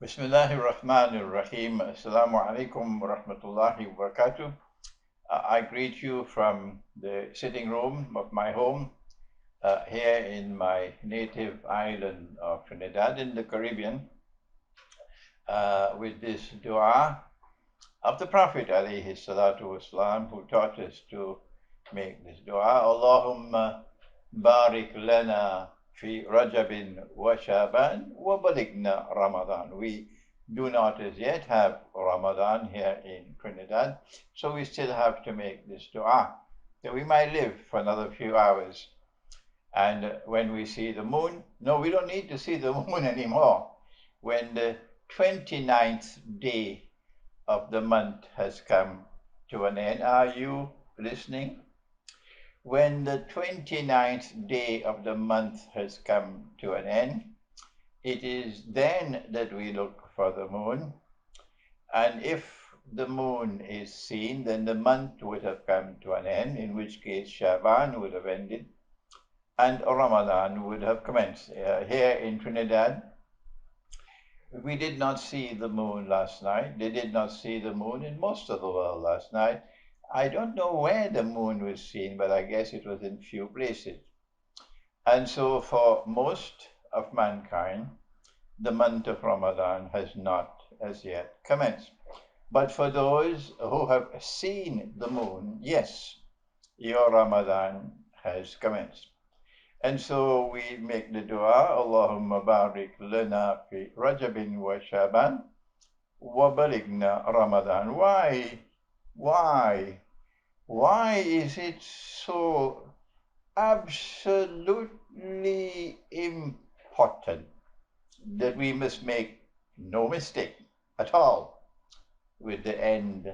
Bismillahir Rahmanir Rahim. Assalamu alaikum wa rahmatullahi wa barakatuh. I greet you from the sitting room of my home here in my native island of Trinidad in the Caribbean with this dua of the Prophet alayhi salatu wasalam, who taught us to make this dua. Allahumma barik lana fi Rajabin wa Shaban wa baligna Ramadan. We do not as yet have Ramadan here in Trinidad, so we still have to make this dua that we might live for another few hours. And when we see the moon, no, we don't need to see the moon anymore. When the 29th day of the month has come to an end, are you listening? When the 29th day of the month has come to an end, it is then that we look for the moon. And if the moon is seen, then the month would have come to an end, in which case Shaban would have ended and Ramadan would have commenced. Here in Trinidad, we did not see the moon last night. They did not see the moon in most of the world last night. I don't know where the moon was seen, but I guess it was in few places. And so for most of mankind, the month of Ramadan has not as yet commenced. But for those who have seen the moon, yes, your Ramadan has commenced. And so we make the dua, Allahumma barik lana fi Rajabin wa Shaban wa baligna Ramadan. Why? Why is it so absolutely important that we must make no mistake at all with the end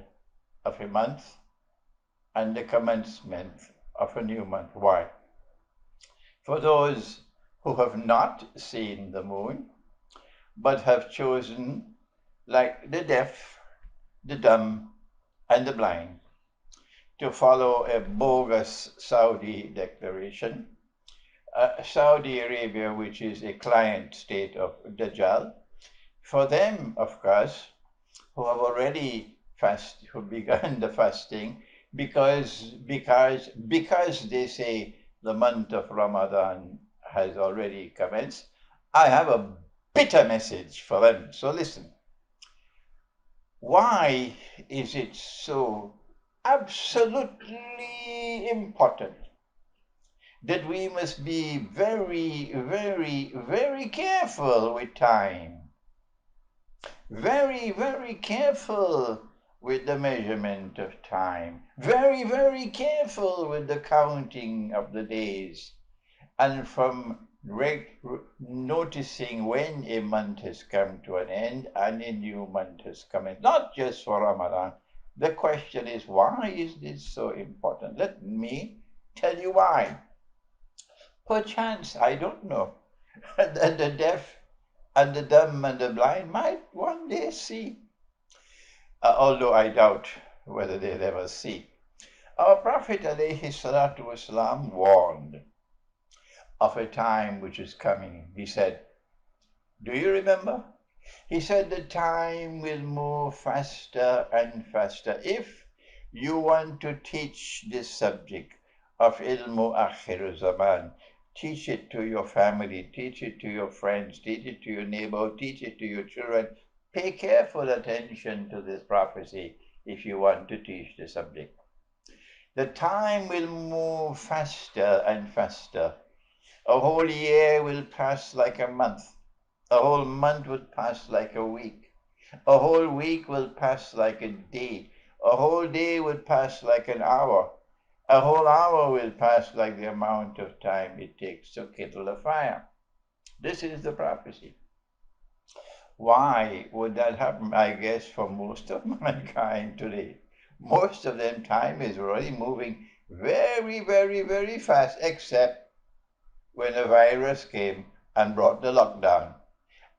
of a month and the commencement of a new month? Why? For those who have not seen the moon, but have chosen, like the deaf, the dumb, and the blind, to follow a bogus Saudi declaration, Saudi Arabia, which is a client state of Dajjal, for them, of course, who have already who begun the fasting, because they say the month of Ramadan has already commenced, I have a bitter message for them. So listen. Why is it so absolutely important that we must be very, very, very careful with time? Very, very careful with the measurement of time. Very, very careful with the counting of the days. And from noticing when a month has come to an end and a new month has come in, not just for Ramadan. The question is, why is this so important? Let me tell you why. Perchance, I don't know, that the deaf and the dumb and the blind might one day see, although I doubt whether they'll ever see. Our Prophet alayhi salatu wasalam warned of a time which is coming. He said, do you remember? He said the time will move faster and faster. If you want to teach this subject of ilmu akhir zaman, teach it to your family, teach it to your friends, teach it to your neighbor, teach it to your children. Pay careful attention to this prophecy if you want to teach the subject. The time will move faster and faster. A whole year will pass like a month. A whole month would pass like a week. A whole week will pass like a day. A whole day would pass like an hour. A whole hour will pass like the amount of time it takes to kindle a fire. This is the prophecy. Why would that happen? I guess for most of mankind today. Most of them time is already moving very, very, very fast, except when a virus came and brought the lockdown.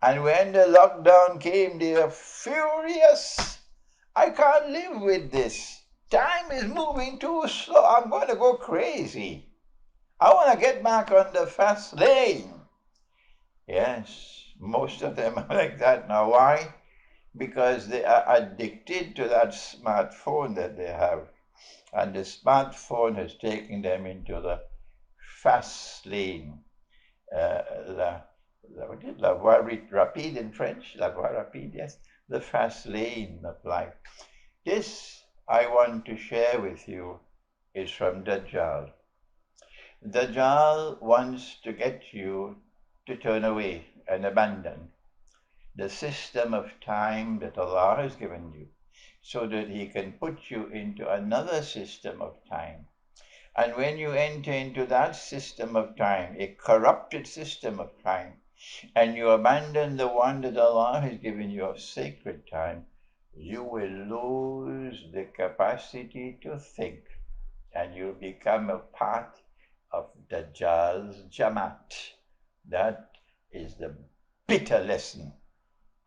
And when the lockdown came, they were furious. I can't live with this. Time is moving too slow. I'm going to go crazy. I want to get back on the fast lane. Yes, Most of them are like that now. Why? Because they are addicted to that smartphone that they have. And the smartphone has taken them into the fast lane. La voie rapide in French, la voie rapide, yes, the fast lane of life. This I want to share with you is from Dajjal. Dajjal wants to get you to turn away and abandon the system of time that Allah has given you so that He can put you into another system of time. And when you enter into that system of time, a corrupted system of time, and you abandon the one that Allah has given you of sacred time, you will lose the capacity to think and you'll become a part of Dajjal's Jamaat. That is the bitter lesson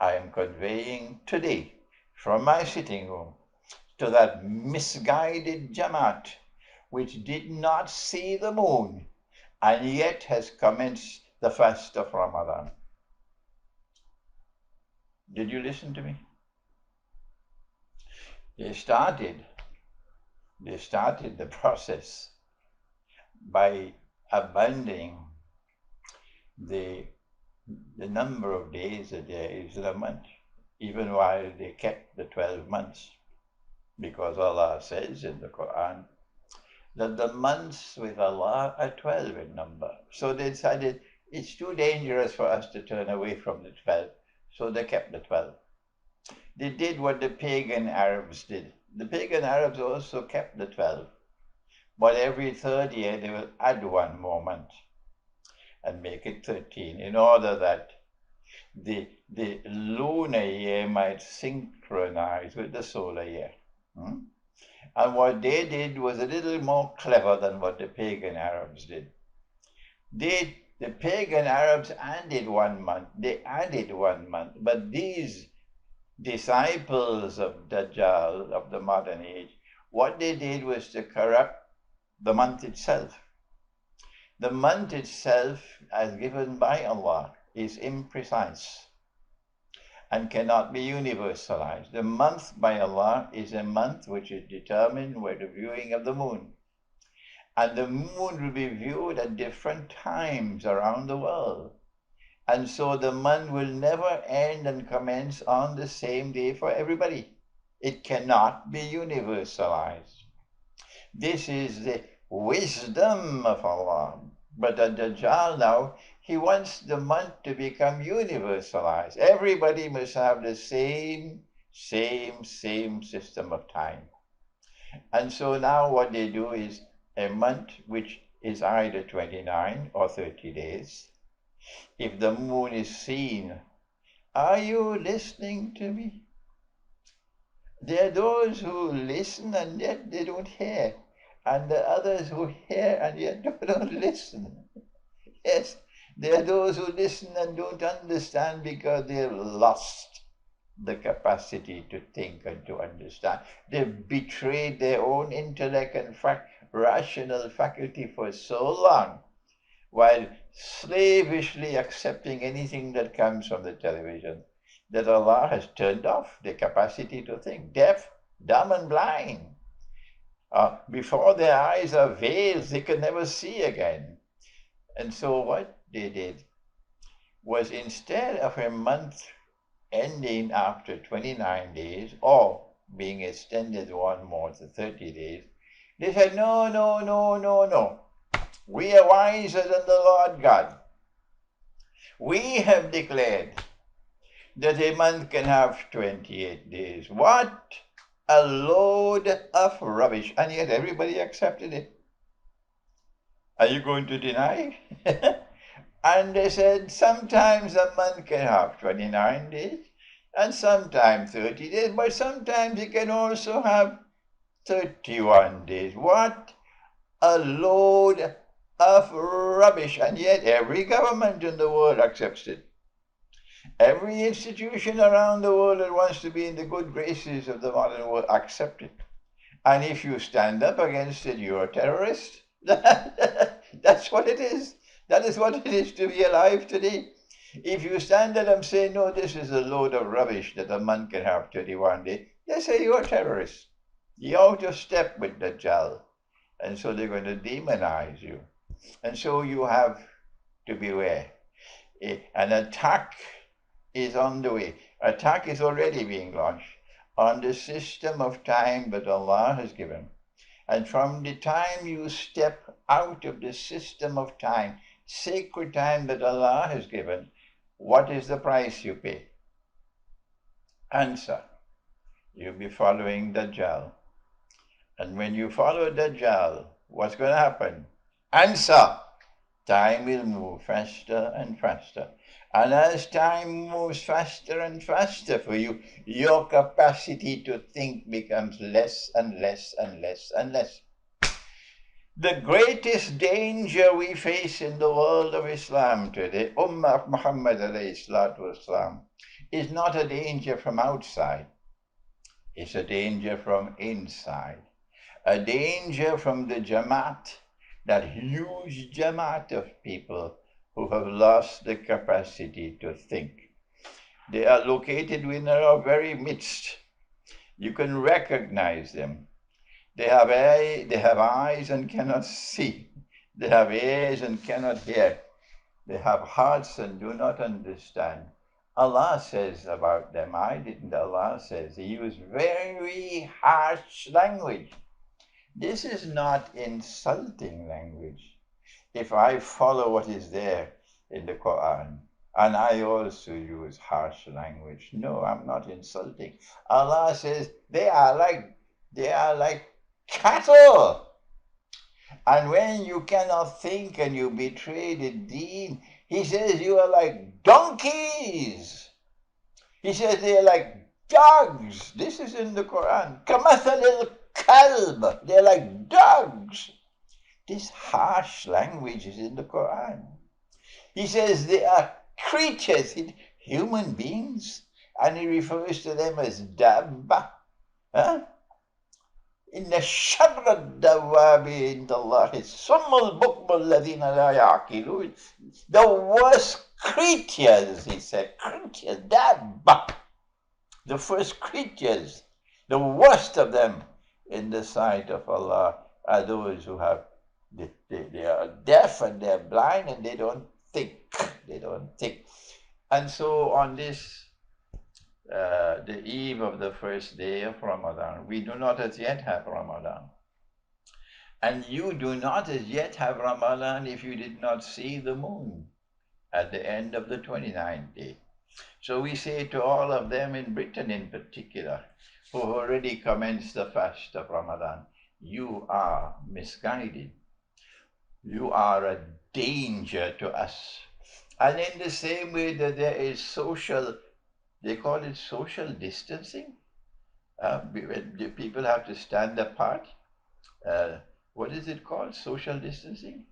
I am conveying today from my sitting room to that misguided Jamaat which did not see the moon and yet has commenced the fast of Ramadan. Did you listen to me? They started the process by abandoning the number of days a day is a month, even while they kept the 12 months, because Allah says in the Quran that the months with Allah are 12 in number. So they decided it's too dangerous for us to turn away from the 12, so they kept the 12. They did what the pagan Arabs did. The pagan Arabs also kept the 12, but every third year they will add one more month and make it 13 in order that the lunar year might synchronize with the solar year. And what they did was a little more clever than what the pagan Arabs did. The pagan Arabs added 1 month. They added 1 month. But these disciples of Dajjal, of the modern age, what they did was to corrupt the month itself. The month itself, as given by Allah, is imprecise and cannot be universalized. The month by Allah is a month which is determined by the viewing of the moon. And the moon will be viewed at different times around the world. And so the month will never end and commence on the same day for everybody. It cannot be universalized. This is the wisdom of Allah. But the Dajjal now, he wants the month to become universalized. Everybody must have the same system of time. And so now what they do is a month which is either 29 or 30 days. If the moon is seen, are you listening to me? There are those who listen and yet they don't hear. And the others who hear and yet don't listen. Yes, there are those who listen and don't understand because they've lost the capacity to think and to understand. They've betrayed their own intellect and rational faculty for so long, while slavishly accepting anything that comes from the television, that Allah has turned off the capacity to think. Deaf, dumb, and blind. Before their eyes are veiled, they can never see again. And so what they did was, instead of a month ending after 29 days or being extended one more to 30 days, they said, no. We are wiser than the Lord God. We have declared that a month can have 28 days. What a load of rubbish. And yet everybody accepted it. Are you going to deny? And they said sometimes a month can have 29 days and sometimes 30 days, but sometimes it can also have 31 days. What a load of rubbish. And yet every government in the world accepts it. Every institution around the world that wants to be in the good graces of the modern world accepts it. And if you stand up against it, you're a terrorist. That's what it is. That is what it is to be alive today. If you stand there and say, no, this is a load of rubbish that a man can have 31 days, they say you're a terrorist. You're out of step with Dajjal. And so they're going to demonize you. And so you have to beware. An attack is on the way. Attack is already being launched on the system of time that Allah has given. And from the time you step out of the system of time, sacred time that Allah has given, what is the price you pay? Answer. You'll be following Dajjal. And when you follow Dajjal, what's going to happen? Answer. Time will move faster and faster. And as time moves faster and faster for you, your capacity to think becomes less and less and less and less. The greatest danger we face in the world of Islam today, Ummah of Muhammad Islam, is not a danger from outside. It's a danger from inside. A danger from the Jamaat, that huge Jamaat of people who have lost the capacity to think. They are located within our very midst. You can recognize them. They have eyes and cannot see. They have ears and cannot hear. They have hearts and do not understand. Allah says about them, I didn't, Allah says, He used very harsh language. This is not insulting language. If I follow what is there in the Quran, and I also use harsh language, no, I'm not insulting. Allah says they are like cattle. And when you cannot think and you betray the deen, He says you are like donkeys. He says they are like dogs. This is in the Quran. Kamathal kalb. They're like dogs. This harsh language is in the Quran. He says they are creatures, human beings, and He refers to them as dabba. Huh? Inna sharra dawabi indallahi summul bukmul ladina la yaqilun. The worst creatures, he said, creatures, dabba. The first creatures, the worst of them in the sight of Allah are those who have, they are deaf and they're blind and they don't think. They don't think. And so on this, the eve of the first day of Ramadan, we do not as yet have Ramadan. And you do not as yet have Ramadan if you did not see the moon at the end of the 29th day. So we say to all of them in Britain in particular, who already commenced the fast of Ramadan, you are misguided. You are a danger to us. And in the same way that there is social, they call it social distancing. The people have to stand apart. What is it called? Social distancing?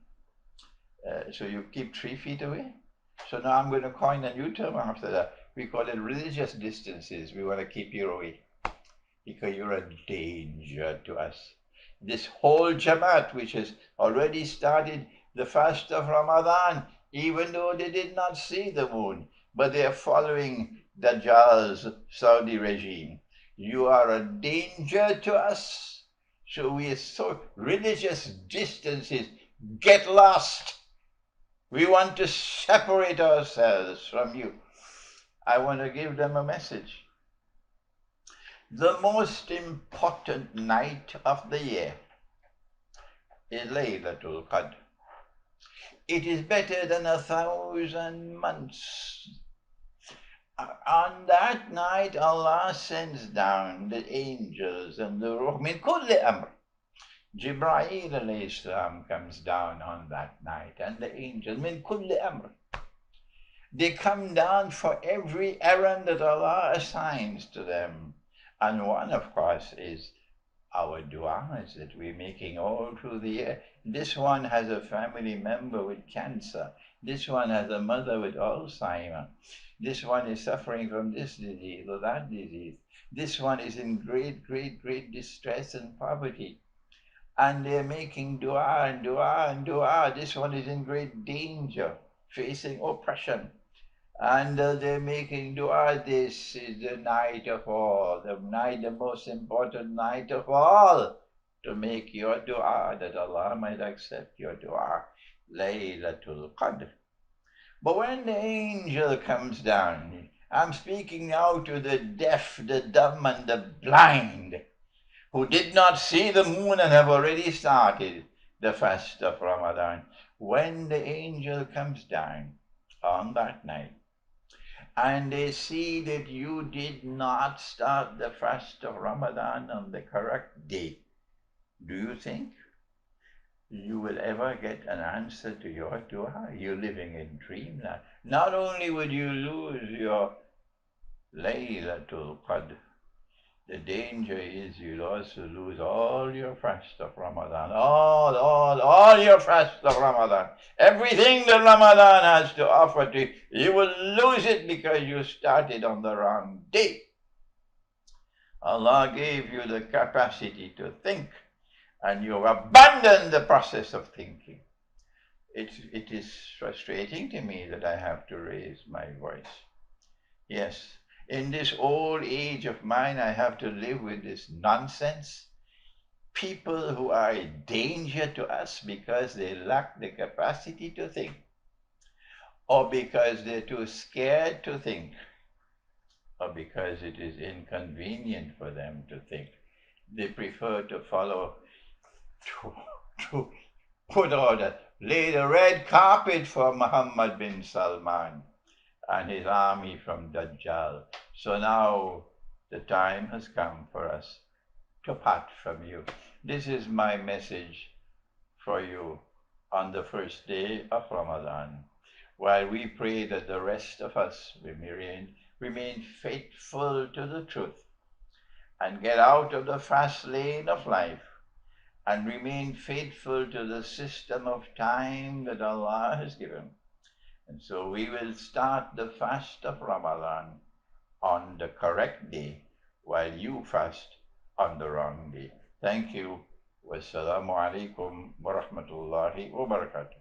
So you keep 3 feet away. So now I'm going to coin a new term after that. We call it religious distances. We want to keep you away because you're a danger to us. This whole Jamaat, which has already started the fast of Ramadan, even though they did not see the moon, but they are following Dajjal's Saudi regime. You are a danger to us. So we assert religious distances. Get lost. We want to separate ourselves from you. I want to give them a message. The most important night of the year is Laylatul Qadr. It is better than 1,000 months. On that night, Allah sends down the angels and the ruh min kulli amr. Jibreel alayhi salam comes down on that night, and the angels min kulli amr. They come down for every errand that Allah assigns to them. And one, of course, is our du'as that we're making all through the year. This one has a family member with cancer. This one has a mother with Alzheimer. This one is suffering from this disease or that disease. This one is in great, great, great distress and poverty. And they're making dua and dua and dua. This one is in great danger, facing oppression. And they're making dua. This is the night of all, the night, the most important night of all, to make your dua that Allah might accept your dua. Laylatul Qadr. But when the angel comes down, I'm speaking now to the deaf, the dumb, and the blind, who did not see the moon and have already started the fast of Ramadan. When the angel comes down on that night, and they see that you did not start the fast of Ramadan on the correct day, do you think you will ever get an answer to your dua? You're living in dreamland. Not only would you lose your Laylatul Qadr, the danger is you'll also lose all your fast of Ramadan. All your fast of Ramadan. Everything that Ramadan has to offer to you, you will lose it because you started on the wrong day. Allah gave you the capacity to think, and you abandon the process of thinking. It is frustrating to me that I have to raise my voice. Yes, in this old age of mine, I have to live with this nonsense. People who are a danger to us because they lack the capacity to think, or because they're too scared to think, or because it is inconvenient for them to think. They prefer to follow, to, to put order, lay the red carpet for Muhammad bin Salman and his army from Dajjal. So now the time has come for us to part from you. This is my message for you on the first day of Ramadan, while we pray that the rest of us will remain faithful to the truth and get out of the fast lane of life and remain faithful to the system of time that Allah has given. And so we will start the fast of Ramadan on the correct day while you fast on the wrong day. Thank you. Wassalamu alaikum wa rahmatullahi wa barakatuh.